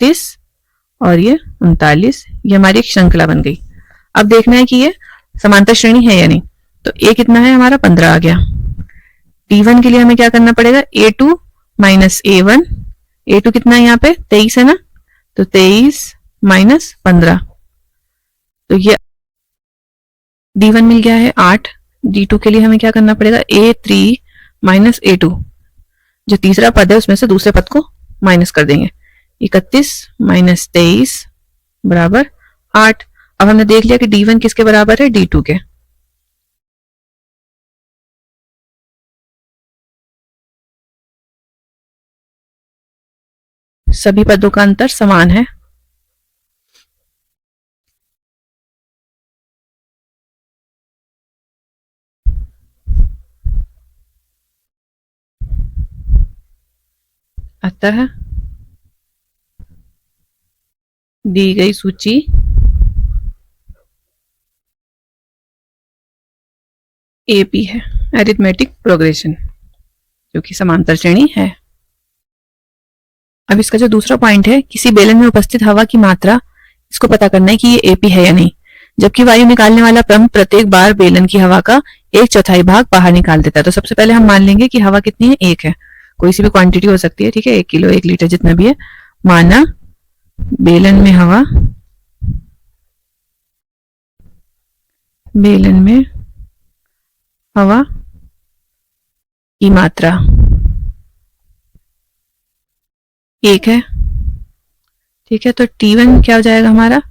31 और ये 39। ये हमारी एक श्रृंखला बन गई। अब देखना है कि ये समांतर श्रेणी है या नहीं। तो ए कितना है हमारा 15 आ गया। D1 के लिए हमें क्या करना पड़ेगा, A2 माइनस A1। A2 कितना है यहाँ पे 23 है ना, तो 23 माइनस 15, तो ये D1 मिल गया है 8। D2 के लिए हमें क्या करना पड़ेगा, A3 माइनस A2, जो तीसरा पद है उसमें से दूसरे पद को माइनस कर देंगे। 31 माइनस 23 बराबर 8। अब हमने देख लिया कि D1 किसके बराबर है, D2 के। सभी पदों का अंतर समान है। अतः दी गई सूची AP है, अरिथमेटिक प्रोग्रेशन, जो कि समांतर श्रेणी है। अब इसका जो दूसरा पॉइंट है, किसी बेलन में उपस्थित हवा की मात्रा, इसको पता करना है कि ये AP है या नहीं। जबकि वायु निकालने वाला पंप प्रत्येक बार बेलन की हवा का 1/4 भाग बाहर निकाल देता है। तो सबसे पहले हम मान लेंगे कि हवा कितनी है, 1 है। कोई सी भी क्वांटिटी हो सकती है, ठीक है, 1 किलो 1 लीटर जितना भी है। माना बेलन में हवा की मात्रा 1 है, ठीक है। तो T1 क्या हो जाएगा हमारा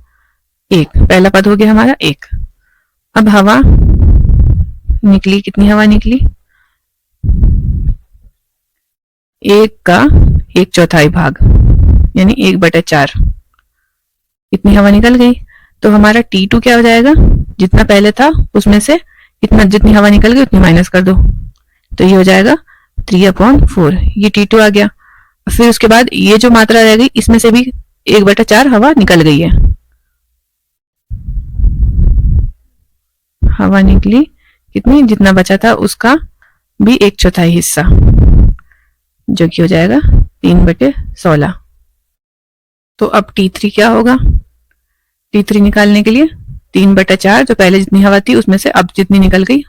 1, पहला पद हो गया हमारा 1। अब हवा निकली, कितनी हवा निकली, 1 का 1/4 भाग, यानी 1/4 इतनी हवा निकल गई। तो हमारा T2 क्या हो जाएगा, जितना पहले था उसमें से इतना, जितनी हवा निकल गई उतनी माइनस कर दो, तो ये हो जाएगा 3/4। ये T2 आ गया। फिर उसके बाद ये जो मात्रा रह गई, इसमें से भी 1/4 हवा निकल गई है। हवा निकली कितनी, जितना बचा था उसका भी 1/4 हिस्सा, जो कि हो जाएगा 3/16। तो अब T3 क्या होगा, T3 निकालने के लिए 3/4, जो पहले जितनी हवा थी उसमें से अब जितनी निकल गई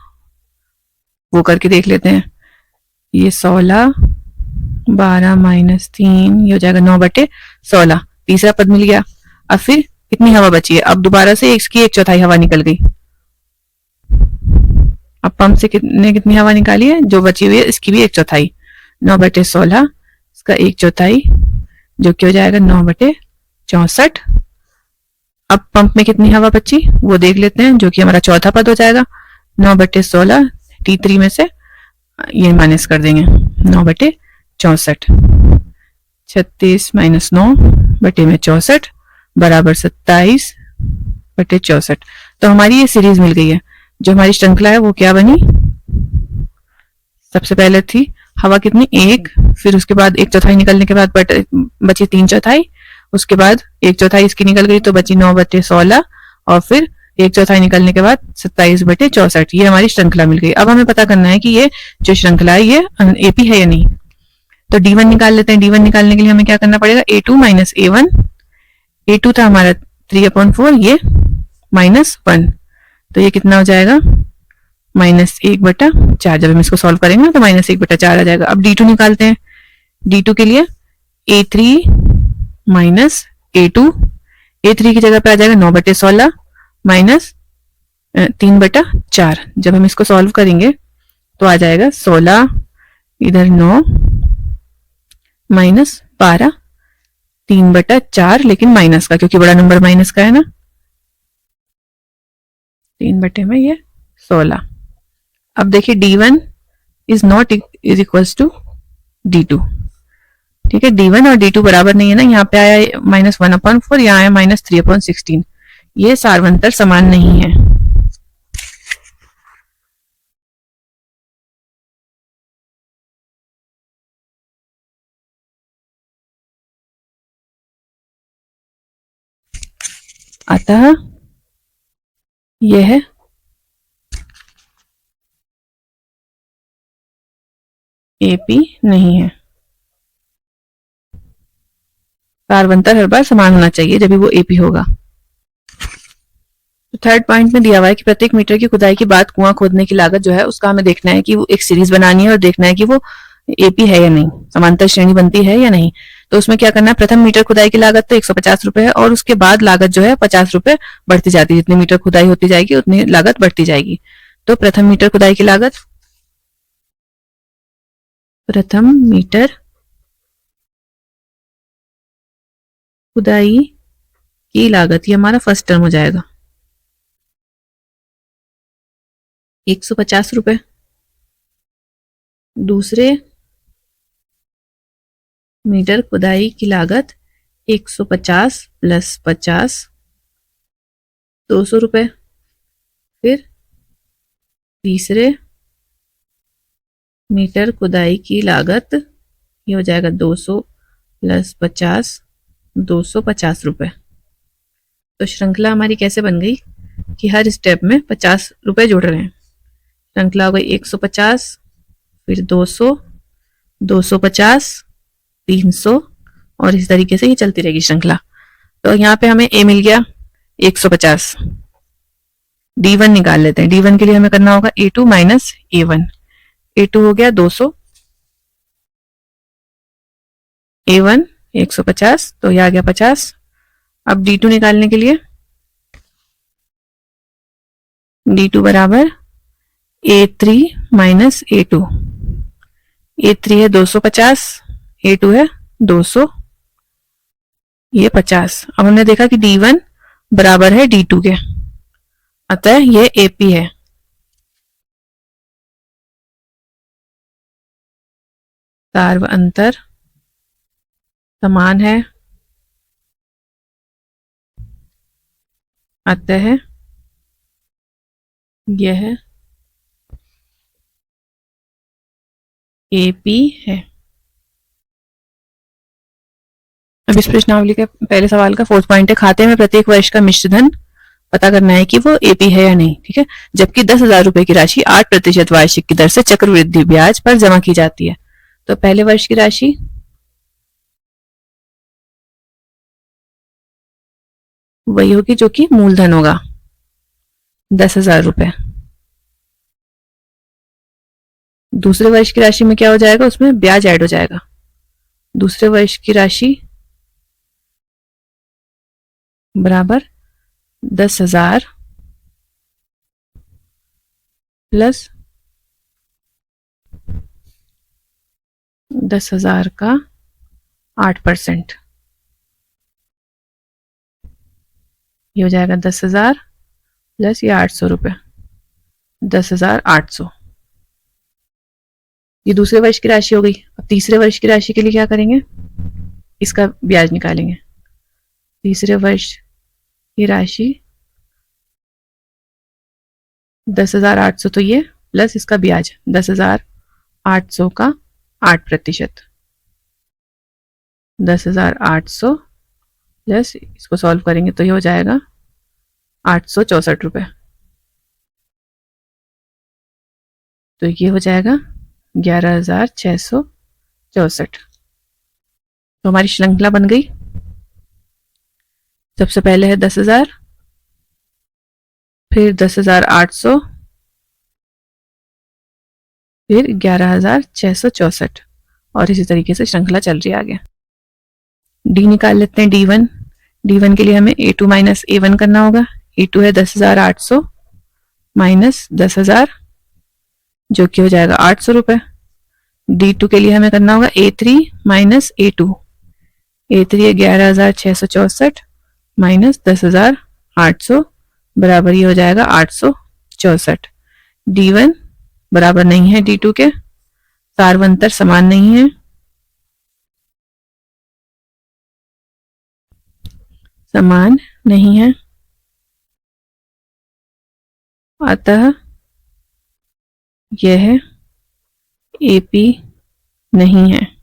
वो करके देख लेते हैं। ये 16, 12 माइनस 3, ये हो जाएगा 9/16। तीसरा पद मिल गया। अब फिर कितनी हवा बची है, अब दोबारा से इसकी 1/4 हवा निकल गई। अब पंप से कितनी हवा निकाली है, जो बची हुई है इसकी भी 1/4, 9/16, इसका 1/4, जो कि हो जाएगा 9/64। अब पंप में कितनी हवा बची वो देख लेते हैं, जो कि हमारा चौथा पद हो जाएगा। 9/16 T3 में से ये माइनस कर देंगे, 9/64। 36 माइनस 9/64 बराबर 27/64। तो हमारी ये सीरीज मिल गई है। जो हमारी श्रृंखला है वो क्या बनी, सबसे पहले थी हवा कितनी 1, फिर उसके बाद 1/4 निकलने के बाद बची 3/4, उसके बाद 1/4 इसकी निकल गई तो बची 9/16, और फिर 1/4 निकलने के बाद 27/64। ये हमारी श्रृंखला मिल गई। अब हमें पता करना है कि ये जो श्रृंखला है ये AP है या नहीं। तो D1 निकाल लेते हैं। D1 निकालने के लिए हमें क्या करना पड़ेगा, A2 माइनस A1। A2 था हमारा 3/4, ये -1, तो ये कितना हो जाएगा -1/4। जब हम इसको सॉल्व करेंगे तो -1/4 आ जाएगा। अब D2 निकालते हैं। D2 के लिए A3 माइनस A2, A3 की जगह पे आ जाएगा 9/16 माइनस 3/4। जब हम इसको सॉल्व करेंगे तो आ जाएगा 16, इधर 9 माइनस 12, 3/4, लेकिन माइनस का, क्योंकि बड़ा नंबर माइनस का है ना, 3 में ये 16। अब देखिए D1 is not is equals to D2, ठीक है। D1 और D2 बराबर नहीं है ना, यहाँ पे आया -1/4, यहाँ आया -3/16। ये सार्वंतर समान नहीं है। अतः यह AP नहीं है। सारवंतर हर बार समान होना चाहिए जब भी वो एपी होगा। तो थर्ड पॉइंट में दिया हुआ है कि प्रत्येक मीटर की खुदाई के बाद कुआं खोदने की लागत जो है उसका हमें देखना है कि वो एक सीरीज बनानी है और देखना है कि वो एपी है या नहीं, समांतर श्रेणी बनती है या नहीं। तो उसमें क्या करना है, प्रथम मीटर खुदाई की लागत तो 150 रुपए है और उसके बाद लागत जो है 50 रुपए बढ़ती जाती है, जितनी मीटर खुदाई होती जाएगी उतनी लागत बढ़ती जाएगी। तो प्रथम मीटर खुदाई की लागत, प्रथम मीटर खुदाई की लागत, ये हमारा फर्स्ट टर्म हो जाएगा 150 रुपए। दूसरे मीटर खुदाई की लागत 150 प्लस 50 200 रुपए। फिर तीसरे मीटर खुदाई की लागत ये हो जाएगा 200 प्लस 50 250 रुपए। तो श्रृंखला हमारी कैसे बन गई कि हर स्टेप में 50 रुपए जुड़ रहे हैं। श्रृंखला हो गई 150, फिर 200, 250, 300 और इस तरीके से ये चलती रहेगी श्रृंखला। तो यहाँ पे हमें ए मिल गया 150। D1 निकाल लेते हैं। D1 के लिए हमें करना होगा A2 माइनस A1। A2 हो गया 200, A1 150, तो ये आ गया 50। अब D2 निकालने के लिए D2 बराबर A3 माइनस A2। A3 है 250, A2 है 200, ये 50। अब हमने देखा कि D1 बराबर है D2 के, अतः ये AP है। सार्व अंतर समान है, अतः यह AP है। अब इस प्रश्नावली के पहले सवाल का फोर्थ पॉइंट है, खाते में प्रत्येक वर्ष का मिश्र धन पता करना है कि वो एपी है या नहीं। ठीक है, जबकि 10,000 रुपए की राशि 8% वार्षिक की दर से चक्रवृद्धि ब्याज पर जमा की जाती है। तो पहले वर्ष की राशि वही होगी जो कि मूलधन होगा 10,000 रुपए। दूसरे वर्ष की राशि में क्या हो जाएगा, उसमें ब्याज ऐड हो जाएगा। दूसरे वर्ष की राशि बराबर 10,000 प्लस 10,000 का 8%, ये हो जाएगा 10,000 प्लस ये 800 रुपए, 10,800। ये दूसरे वर्ष की राशि हो गई। अब तीसरे वर्ष की राशि के लिए क्या करेंगे, इसका ब्याज निकालेंगे। तीसरे वर्ष की राशि 10,800, तो ये प्लस इसका ब्याज 10,800 का 8%, 10,800 प्लस इसको सॉल्व करेंगे तो ये हो जाएगा 864 रुपए। तो ये हो जाएगा 11,664। तो हमारी श्रृंखला बन गई। सबसे पहले है 10,000, फिर 10,800, फिर 11,664 और इसी तरीके से श्रृंखला चल रही है आगे। डी निकाल लेते हैं D1। D1 के लिए हमें A2 माइनस A1 करना होगा। A2 है 10,800 माइनस 10,000 जो कि हो जाएगा 800 रुपए। D2 के लिए हमें करना होगा A3 माइनस A2। A3 है 11,664 माइनस 10,800 बराबर ये हो जाएगा 864। D1 बराबर नहीं है D2 के, सार्वंतर समान नहीं है, समान नहीं है, अतः यह AP नहीं है।